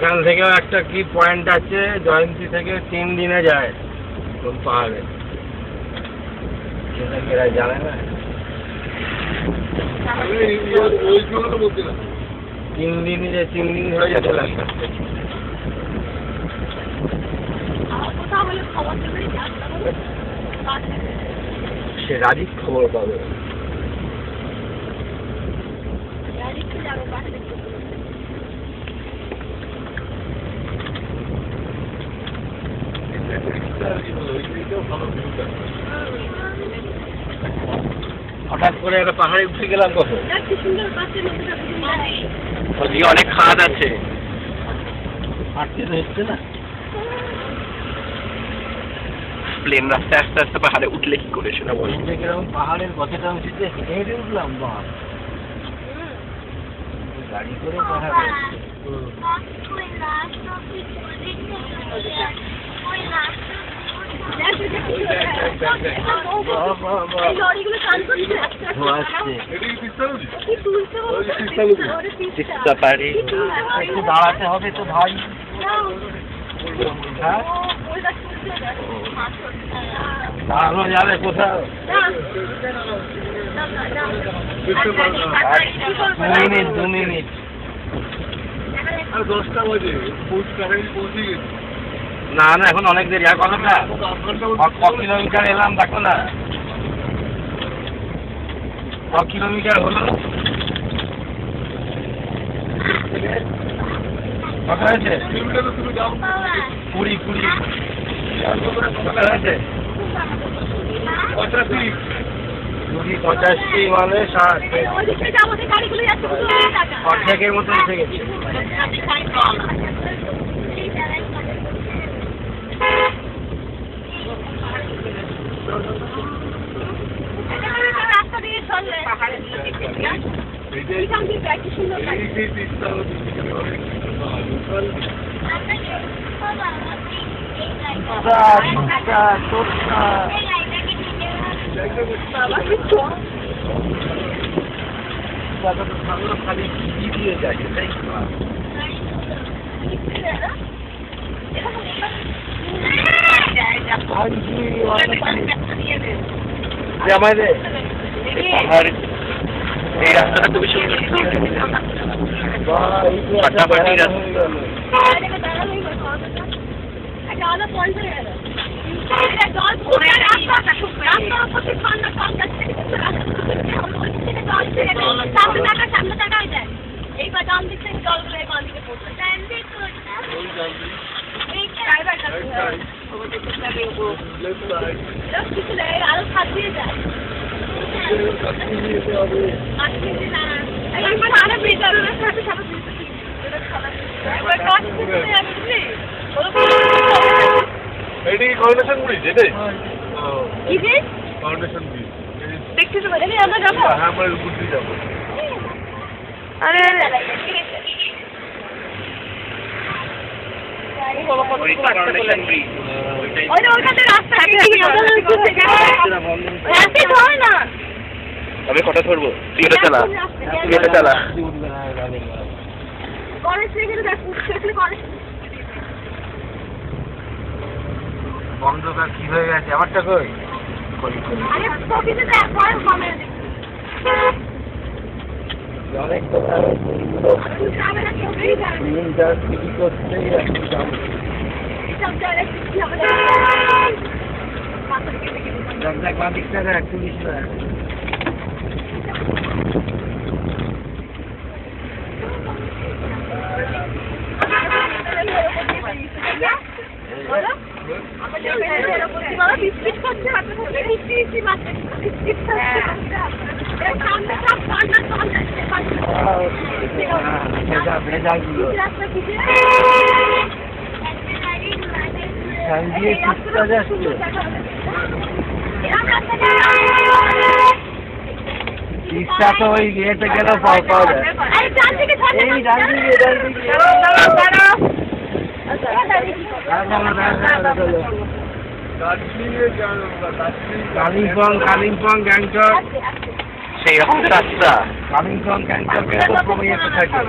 এখান থেকেও একটা কি পয়েন্ট আছে, জয়ন্তী থেকে 3 দিনে যায় কোন পাহাড়ে, সেটা কেরা জানে না। 3 দিনই যে 3 দিন ধরে যেতে লাগবে। সে রাজীব খবর পাবে। হঠাৎ করে একটা পাহাড়ে উঠে গেলাম কখন? অনেক খাদ আছে, হাঁটতে তো হচ্ছে না। প্লেন রাস্তায় আস্তে আস্তে পাহাড়ে উঠলে কি করে সেটা বলি। কিরকম পাহাড়ের গতটা উঠেছে, হেঁটে হেঁটে উঠলাম। বাহ, গাড়ি করে পাহাড়ে একটু দাঁড়াতে হবে তো ভাই। দাঁড়ানো যাবে কোথাও? 2 মিনিট। 10টা বাজে পৌঁছে গেছি। না না, এখন অনেক দেরি। আর কতটা? ক কিলোমিটার এলাম দেখো না, ক কিলোমিটার হলো? কত হয়েছে? 20 হয়েছে। 85 মানে 60, অর্ধেকের মতো এসে গেছে। খালি দিয়ে যায় এটাই। এই রাস্তাটা খুবই সুন্দর, ফাটাফাটি রাস্তা। ফাউন্ডেশন ব্রিজ, এটাই কি ব্রিজ? ফাউন্ডেশন ব্রিজ দেখতে তো বলে আমরা যাব। হ্যাঁ, আমরা উপর দিয়ে যাব। আরে আমি কটা ধরবো? তুই এটা চালা, তুই এটা চালা। বন্ধকার কি হয়ে গেছে? আমারটা কই? অনেক কথা ইচ্ছা তো ওই ইয়েতে গেলেও পাওয়া যায়। এই কালিম্পং, গ্যাংটক সেই রকম রাস্তা। কালিম্পং গ্যাংটকে এরকম ইয়েতে থাকে,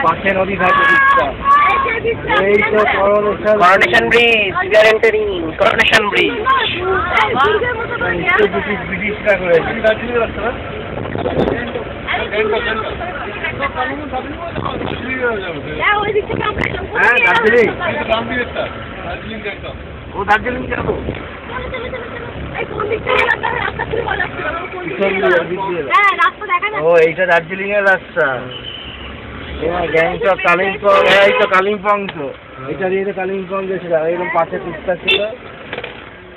পাশে নদী থাকে দিকটা। এই তো coronation bridge, we are entering coronation bridge. ব্রিটিশরা করেছে। হ্যাঁ দার্জিলিং, ও দার্জিলিং যাবো। ও এইটা দার্জিলিং এর রাস্তা, গ্যাংটক কালিম্পং। এই তো কালিম্পং, তো এটা দিয়ে তো কালিম্পং গেছিলাম। এরকম পাশে পিস্তা ছিল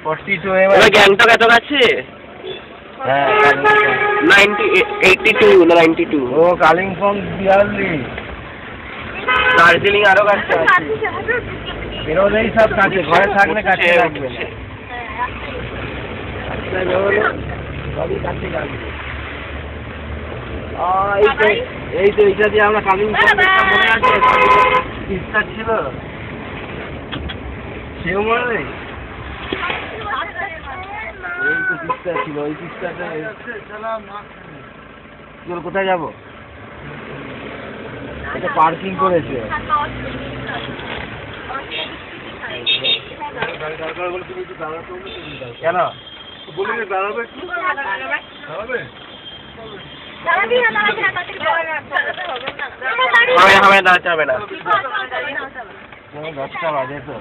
42 গ্যাংটক এত কাছে। হ্যাঁ 82 ও কালিম্পং 42, দার্জিলিং আরো কাছে আছে। বেরোলেই সব কাছে, ঘরে থাকলে কাছে লাগবে না। সবই কাছে লাগবে। এই তো এইটা দিয়ে আমরা কালিম্পং মনে আছে, পিস্তা ছিল সেও মনে নেই। এই তো পিস্তা ছিল, ওই পিস্তাটা। চল কোথায় যাবো? এটা পার্কিং করেছে। কেন বলি দাঁড়াবে? দাঁড়াতে হবে না, 10টা বাজে তো।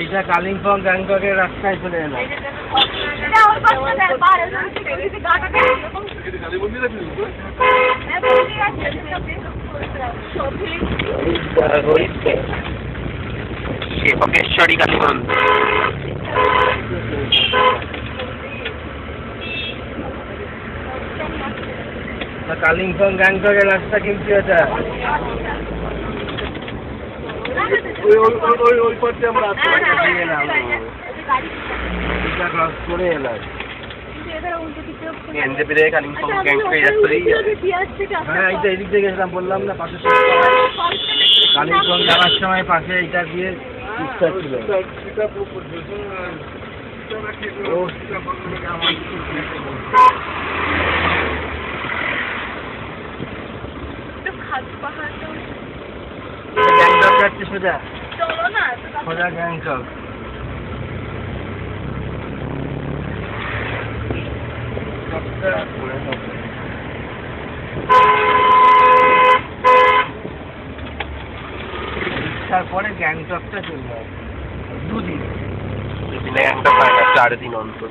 এইটা কালিম্পং গ্যাংটকের রাস্তায় চলে এলাম। শিবকেশ্বরী কালী মন্দির। কালিম্পং গ্যাংটকের রাস্তা কিন্তু এটা ওই পথে আমরা ক্রস করে এলাম। হ্যাঁ এইটা এদিক দিয়ে গেছিলাম, বললাম না পাশে। কালিম্পং যাওয়ার সময় পাশে এইটা দিয়ে পিস্তা ছিল। গ্যাংটক যাচ্ছে সোজা, সোজা গ্যাংটক। তারপরে গ্যাংটকটা চলে যায় 2 দিন। গ্যাংটক হয় না, 4 দিন অন্তর।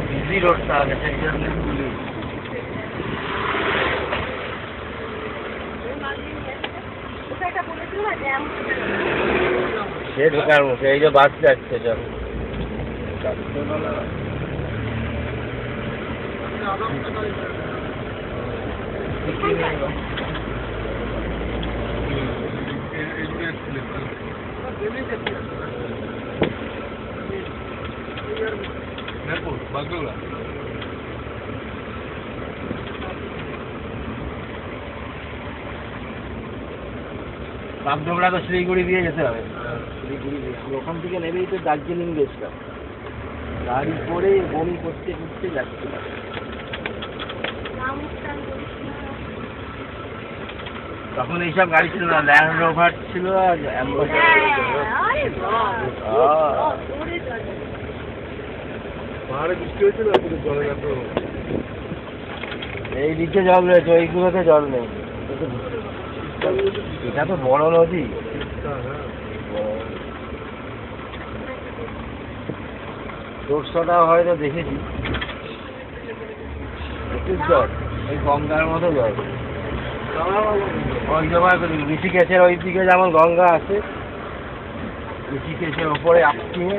বিজি রোডটা আগে সেই জন্য সে ঢোকার মুখে। এই যে বাস যাচ্ছে, সব বাগডোগরা। বাগডোগরা তো শিলিগুড়ি দিয়ে যেতে হবে। শিলিগুড়ি ওখান থেকে নেবেই তো দার্জিলিং গেছিলাম। গাড়ি করে বমি করতে করতে যাচ্ছিলাম। তখন এইসব গাড়ি ছিল না, ল্যান্ড রোভার ছিল আর পাহাড়ে বৃষ্টি হয়েছিল। এই দিকে জল রয়েছে, ওইগুলোতে জল নেই। এটা তো বড় নদী। তোরসটা হয়তো দেখেছি, জল ওই গঙ্গার মতো জল। ওই জমা ঋষিকেশের ওই দিকে যেমন গঙ্গা আছে, ঋষিকেশের ওপরে আপকিয়ে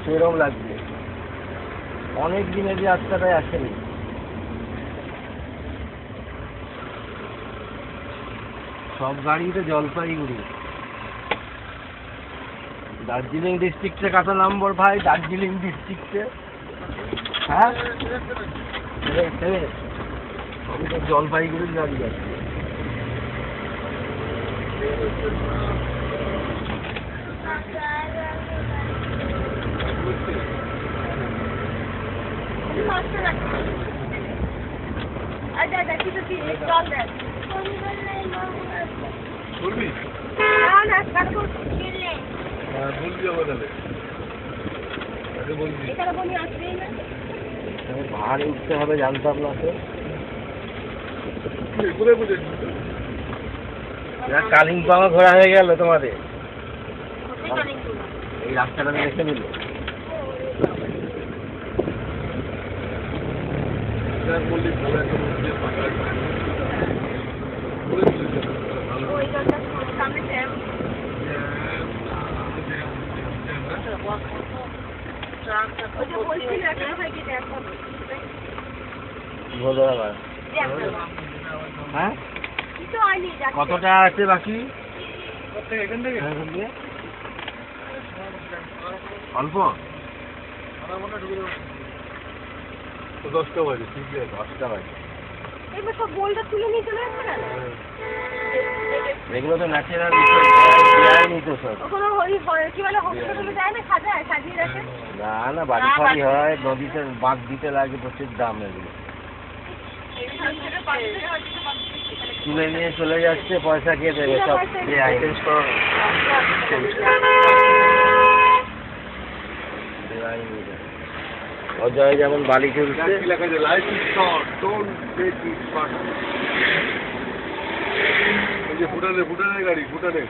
সেরকম লাগছে। অনেক দিনে যে রাস্তাটায় আসেনি। সব গাড়ি তো জলপাইগুড়ি। দার্জিলিং ডিস্ট্রিক্টে কত নম্বর ভাই? দার্জিলিং ডিস্ট্রিক্টে হ্যাঁ আমি তো জলপাইগুড়ির গাড়ি যাচ্ছি। ভাড়ে উঠতে হবে জানতাম না তো। কালিম্পং ঘোরা হয়ে গেল তোমাদের? এই রাস্তাটা দেখে নিল। হ্যাঁ কতটা আছে বাকি? অল্প 10টা বাজে। ঠিক আছে 10টা বাজে। এগুলো তো ন্যাচারাল তো সব। না না বাড়ি ফাড়ি হয়, নদীতে বাঁধ দিতে লাগে, প্রচুর দাম এগুলো। তুলে নিয়ে চলে যাচ্ছে, পয়সা কে দেবে? সব অজয় যেমন বালি চলছে। ভুটানের গাড়ি, ভুটানের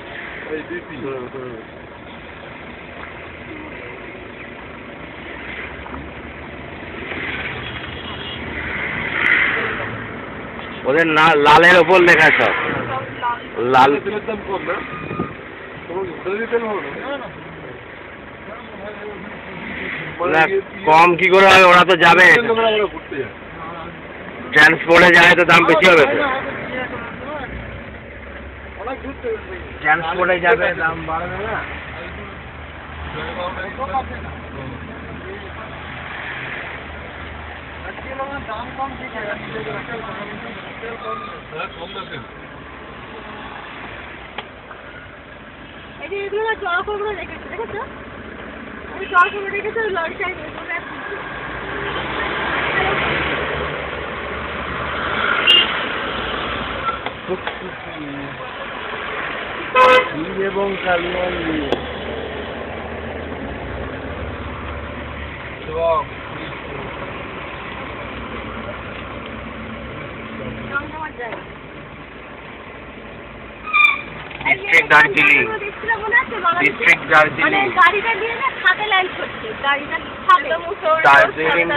ওদের না লালের ওপর লেখা সব লাল। তেলের দাম কম না? না কম কি করে হবে? ওরা তো যাবে ট্রান্সপোর্টে, যায় তো দাম বেশি হবে। ট্রান্সপোর্টে যাবে দাম বাড়বে না? দাম কম ঠিক আছে। জলগুলো রেখেছে, দেখেছো? জলগুলো রেখেছে লরিটাই এবং কালিমন্দি ডিস্ট্রিক্ট দার্জিলিং, ডিস্ট্রিক্ট দার্জিলিং। গাড়িটা দিয়ে না খাতে লাইন করছে, গাড়িটা খাতে দার্জিলিং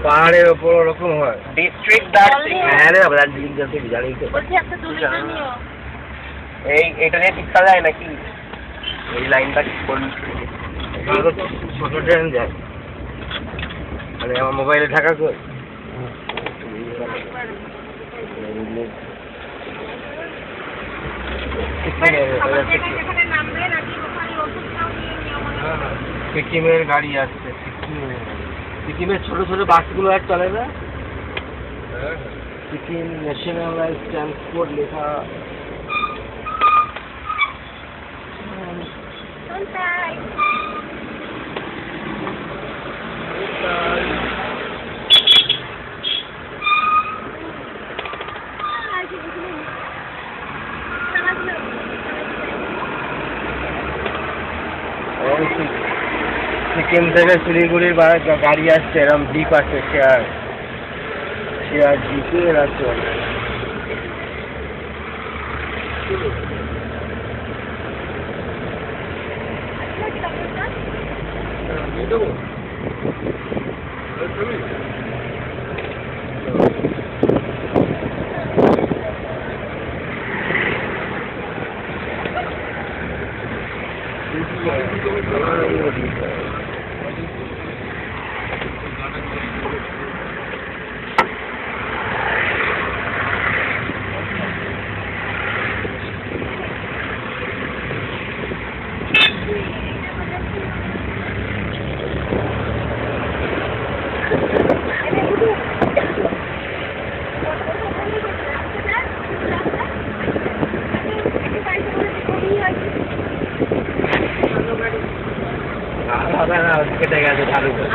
পাহাড়ের ওপর ওরকম হয়। ডিস্ট্রিক্ট দার্জিলিং। হ্যাঁ রে দার্জিলিং যাতে জানি তো। এইটা নিয়ে ঠিক করা যায় নাকি? এই লাইনটা ঠিক করলে ছোট ট্রেন যায়। আরে আমার মোবাইলে থাকা কই? সিকিমের গাড়ি আসছে। সিকিমের ছোট ছোট বাসগুলো আর চলে না? সিকিম ন্যাশনালাইজড ট্রান্সপোর্ট লেখা। সিকিম থেকে শিলিগুড়ির গাড়ি আসছে, এরকম জিপ আছে, শেয়ার জিপে এরা চলে। হবে না, কেটে গেছে ঝাড়ু করে।